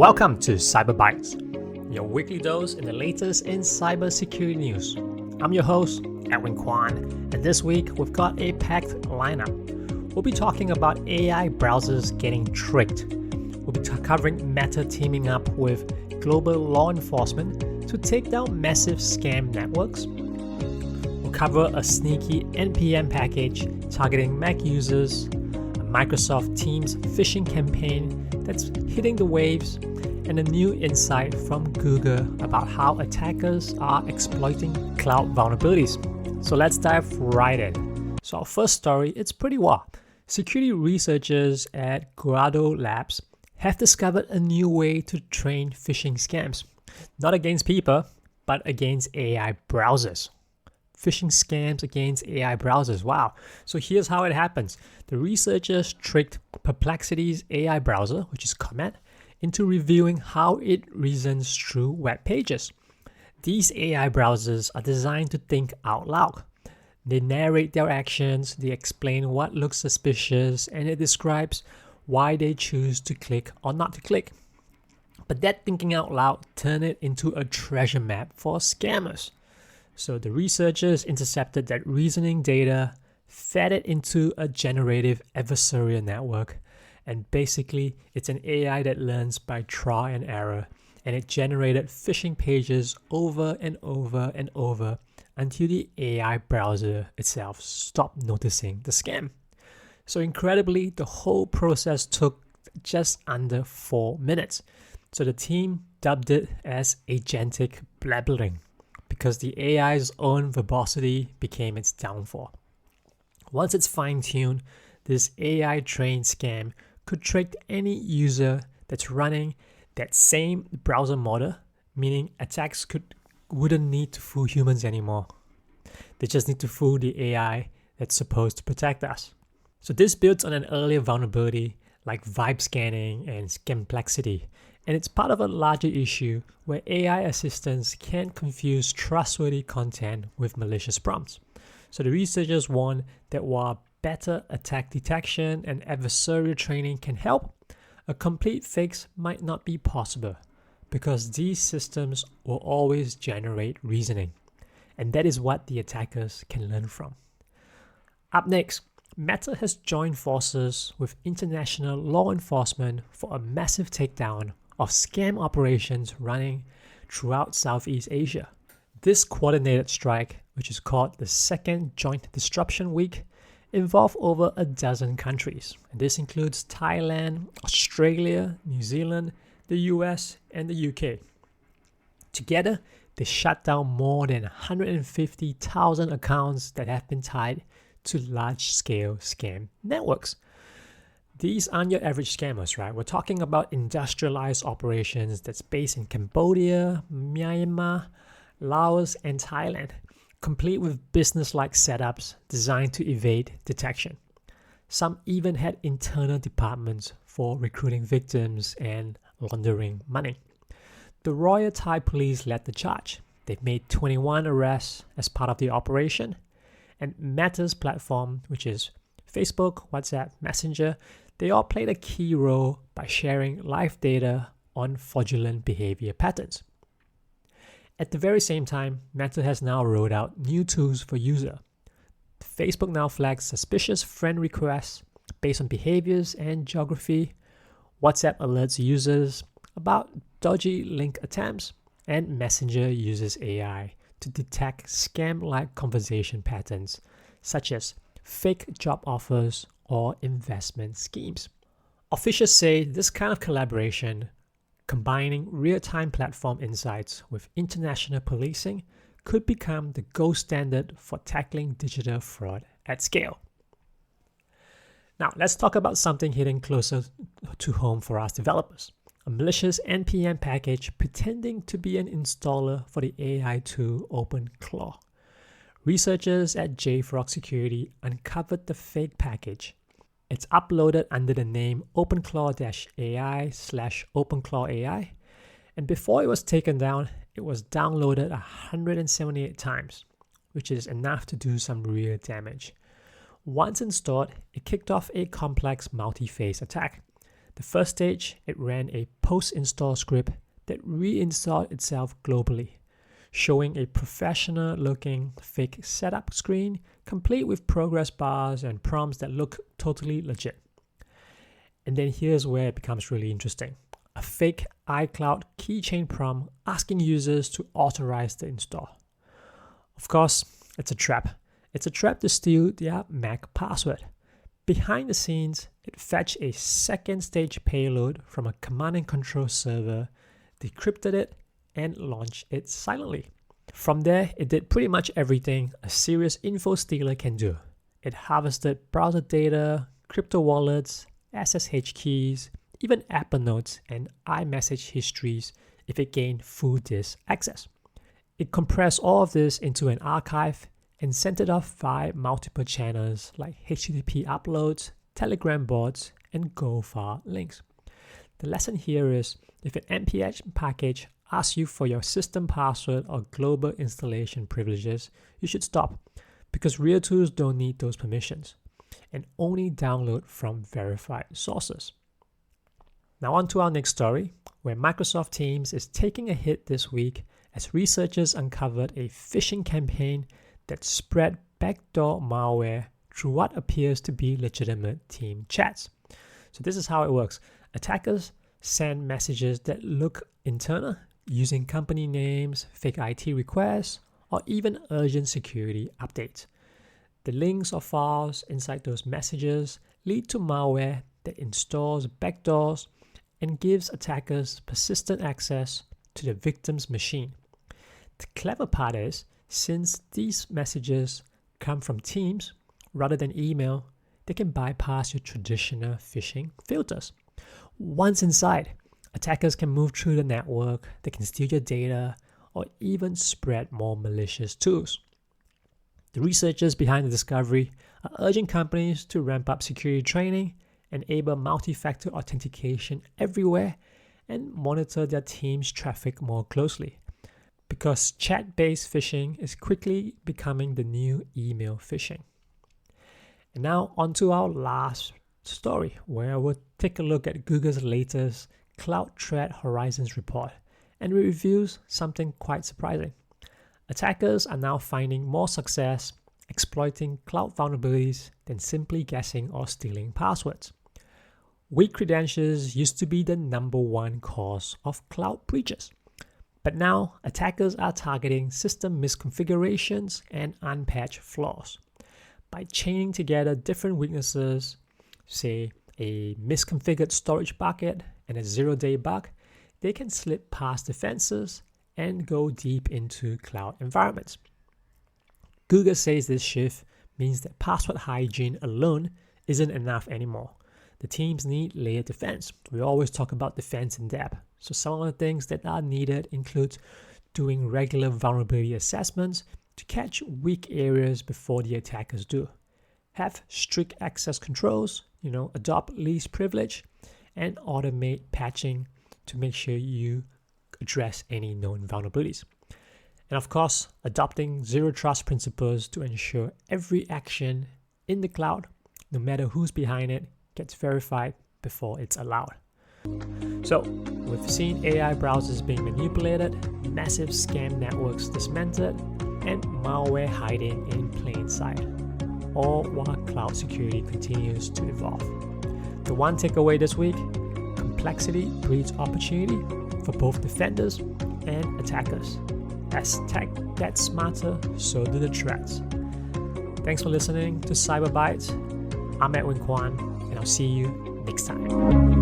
Welcome to Cyber Bytes, your weekly dose in the latest in cybersecurity news. I'm your host, Edwin Kwan, and this week we've got a packed lineup. We'll be talking about AI browsers getting tricked. We'll be covering Meta teaming up with global law enforcement to take down massive scam networks. We'll cover a sneaky NPM package targeting Mac users, a Microsoft Teams phishing campaign that's hitting the waves, and a new insight from Google about how attackers are exploiting cloud vulnerabilities. So let's dive right in. So our first story, it's pretty wild. Security researchers at Guado Labs have discovered a new way to train phishing scams. Not against people, but against AI browsers. Phishing scams against AI browsers. Wow. So here's how it happens. The researchers tricked Perplexity's AI browser, which is Comet, into reviewing how it reasons through web pages. These AI browsers are designed to think out loud. They narrate their actions, they explain what looks suspicious, and it describes why they choose to click or not to click. But that thinking out loud turned it into a treasure map for scammers. So the researchers intercepted that reasoning data, fed it into a generative adversarial network, and basically it's an AI that learns by trial and error, and it generated phishing pages over and over and over until the AI browser itself stopped noticing the scam. So incredibly, the whole process took just under 4 minutes. So the team dubbed it as agentic blabbering, because the AI's own verbosity became its downfall. Once it's fine-tuned, this AI-trained scam could trick any user that's running that same browser model, meaning attacks wouldn't need to fool humans anymore. They just need to fool the AI that's supposed to protect us. So this builds on an earlier vulnerability like vibe scanning and scamplexity, and it's part of a larger issue where AI assistants can confuse trustworthy content with malicious prompts. So the researchers warn that while better attack detection and adversarial training can help, a complete fix might not be possible because these systems will always generate reasoning, and that is what the attackers can learn from. Up next, Meta has joined forces with international law enforcement for a massive takedown of scam operations running throughout Southeast Asia. This coordinated strike, which is called the Second Joint Disruption Week, involved over a dozen countries. And this includes Thailand, Australia, New Zealand, the US, and the UK. Together, they shut down more than 150,000 accounts that have been tied to large-scale scam networks. These aren't your average scammers, right? We're talking about industrialized operations that's based in Cambodia, Myanmar, Laos, and Thailand, complete with business-like setups designed to evade detection. Some even had internal departments for recruiting victims and laundering money. The Royal Thai Police led the charge. They've made 21 arrests as part of the operation, and Meta's platform, which is Facebook, WhatsApp, Messenger, they all played a key role by sharing live data on fraudulent behavior patterns. At the very same time, Meta has now rolled out new tools for users. Facebook now flags suspicious friend requests based on behaviors and geography. WhatsApp alerts users about dodgy link attempts, and Messenger uses AI to detect scam-like conversation patterns, such as fake job offers or investment schemes. Officials say this kind of collaboration, combining real-time platform insights with international policing, could become the gold standard for tackling digital fraud at scale. Now, let's talk about something hitting closer to home for us developers. A malicious NPM package pretending to be an installer for the AI tool OpenClaw. Researchers at JFrog Security uncovered the fake package. It's uploaded under the name OpenClaw-AI/OpenClawAI, and before it was taken down, it was downloaded 178 times, which is enough to do some real damage. Once installed, it kicked off a complex multi-phase attack. The first stage, it ran a post-install script that reinstalled itself globally, showing a professional-looking fake setup screen complete with progress bars and prompts that look totally legit. And then here's where it becomes really interesting. A fake iCloud keychain prompt asking users to authorize the install. Of course, it's a trap. It's a trap to steal their Mac password. Behind the scenes, it fetched a second stage payload from a command and control server, decrypted it, and launched it silently. From there, it did pretty much everything a serious info stealer can do. It harvested browser data, crypto wallets, SSH keys, even Apple Notes and iMessage histories if it gained full disk access. It compressed all of this into an archive and sent it off via multiple channels like HTTP uploads, Telegram bots, and GoFar links. The lesson here is if an npm package asks you for your system password or global installation privileges, you should stop, because real tools don't need those permissions and only download from verified sources. Now on to our next story, where Microsoft Teams is taking a hit this week as researchers uncovered a phishing campaign that spread backdoor malware through what appears to be legitimate team chats. So this is how it works. Attackers send messages that look internal using company names, fake IT requests, or even urgent security updates. The links or files inside those messages lead to malware that installs backdoors and gives attackers persistent access to the victim's machine. The clever part is, since these messages come from Teams rather than email, they can bypass your traditional phishing filters. Once inside, attackers can move through the network, they can steal your data, or even spread more malicious tools. The researchers behind the discovery are urging companies to ramp up security training, enable multi-factor authentication everywhere, and monitor their team's traffic more closely. Because chat-based phishing is quickly becoming the new email phishing. And now on to our last story, where we'll take a look at Google's latest Cloud Threat Horizons report, and it reveals something quite surprising. Attackers are now finding more success exploiting cloud vulnerabilities than simply guessing or stealing passwords. Weak credentials used to be the number one cause of cloud breaches. But now, attackers are targeting system misconfigurations and unpatched flaws. By chaining together different weaknesses, say a misconfigured storage bucket and a zero-day bug, they can slip past defenses and go deep into cloud environments. Google says this shift means that password hygiene alone isn't enough anymore. The teams need layered defense. We always talk about defense in depth. So some of the things that are needed include doing regular vulnerability assessments to catch weak areas before the attackers do. Have strict access controls, adopt least privilege, and automate patching to make sure you address any known vulnerabilities. And of course, adopting zero trust principles to ensure every action in the cloud, no matter who's behind it, gets verified before it's allowed. So, we've seen AI browsers being manipulated, massive scam networks dismantled, and malware hiding in plain sight, all while cloud security continues to evolve. The one takeaway this week: complexity breeds opportunity for both defenders and attackers. As tech gets smarter, so do the threats. Thanks for listening to Cyber Bytes. I'm Edwin Kwan, and I'll see you next time.